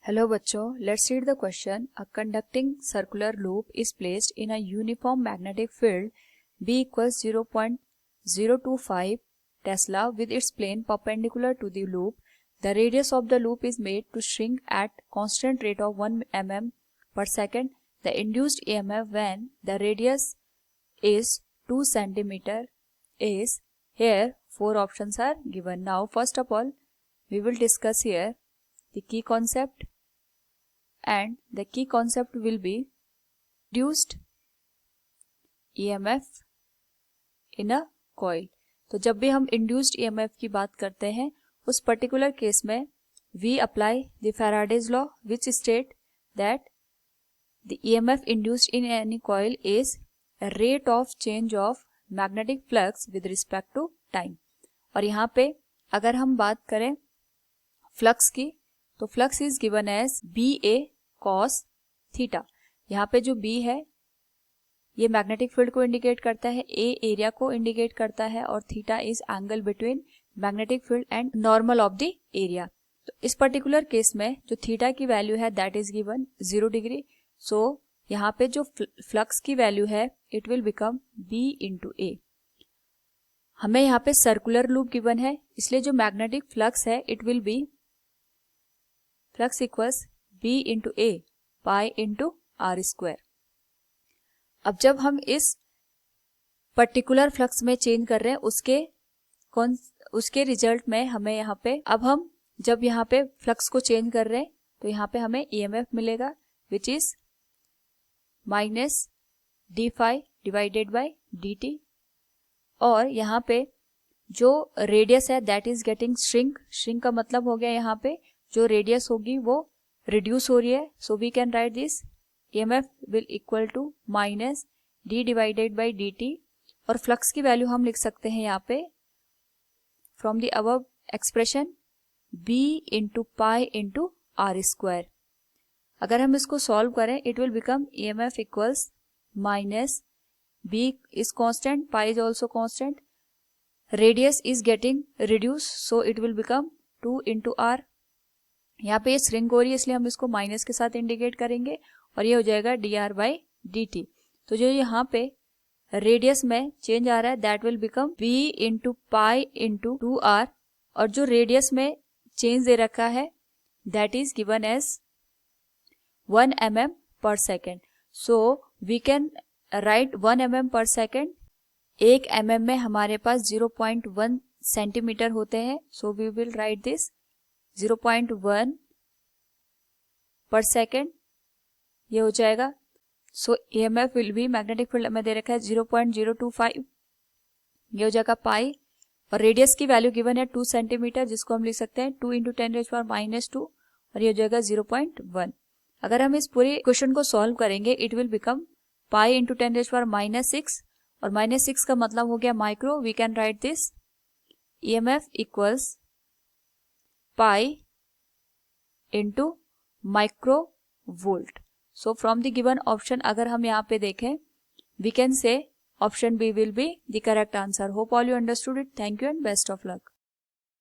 Hello बच्चों, let's read the question. A conducting circular loop is placed in a uniform magnetic field B equals 0.025 Tesla with its plane perpendicular to the loop. The radius of the loop is made to shrink at constant rate of 1 mm per second. The induced EMF when the radius is 2 centimeter is. Here 4 options are given. Now first of all we will discuss here the key concept, and the key concept will be induced EMF in a coil. तो जब भी हम induced EMF की बात करते हैं उस particular case में we apply the Faraday's law which state that the EMF induced in any coil is a rate of change of magnetic flux with respect to time. और यहाँ पे अगर हम बात करें फ्लक्स की तो flux is given as B A cos theta. यहाँ पे जो बी है ये मैग्नेटिक फील्ड को इंडिकेट करता है, ए एरिया को इंडिकेट करता है और theta is angle between magnetic field and normal of the area. तो इस पर्टिकुलर केस में जो थीटा की वैल्यू है that is given 0 degree. So यहाँ पे जो फ्लक्स की वैल्यू है it will become B into A. हमें यहाँ पे सर्कुलर लूप गिवन है इसलिए जो मैग्नेटिक फ्लक्स है it will be flux equals B into A pi into are square. अब जब हम इस पर्टिकुलर फ्लक्स में चेंज कर रहे हैं उसके रिजल्ट में हमें यहाँ पे अब हम जब यहाँ पे फ्लक्स को चेंज कर रहे हैं तो यहाँ पे हमें EMF मिलेगा which is minus d phi divided by d t. और यहाँ पे जो रेडियस है दैट इज गेटिंग श्रिंक का मतलब हो गया यहाँ पे जो रेडियस होगी वो रिड्यूस हो रही है. So we can write this EMF will equal to minus d divided by d t. और फ्लक्स की वैल्यू हम लिख सकते हैं यहाँ पे from the above expression B into pi into are square. अगर हम इसको सॉल्व करें it will become EMF equals minus B is constant, pi is also constant, radius is getting reduced, so it will become 2 into r. यहाँ पे ये shrink हो रही है इसलिए हम इसको माइनस के साथ इंडिकेट करेंगे और ये हो जाएगा dr by dt. तो जो यहाँ पे रेडियस में चेंज आ रहा है that will become b into pi into 2r और जो रेडियस में चेंज दे रखा है that is given as 1 mm per second. So we can write 1 mm per second. 1 mm में हमारे पास 0.1 सेंटीमीटर होते हैं. So we will write this 0.1 per second ये हो जाएगा. So EMF will be magnetic field में दे रखा है 0.025 ये हो जाएगा पाई और रेडियस की वैल्यू गिवन है 2 सेंटीमीटर जिसको हम लिख सकते हैं 2 इंटू 10⁻⁻² और ये हो जाएगा 0.1. अगर हम इस पूरे क्वेश्चन को सॉल्व करेंगे it will become pi into 10⁻⁻6 और -6 का मतलब हो गया micro. We can write this EMF equals pi into micro volt. So from the given option अगर हम यहाँ पे देखें we can say option B will be the correct answer. Hope all you understood it. Thank you and best of luck.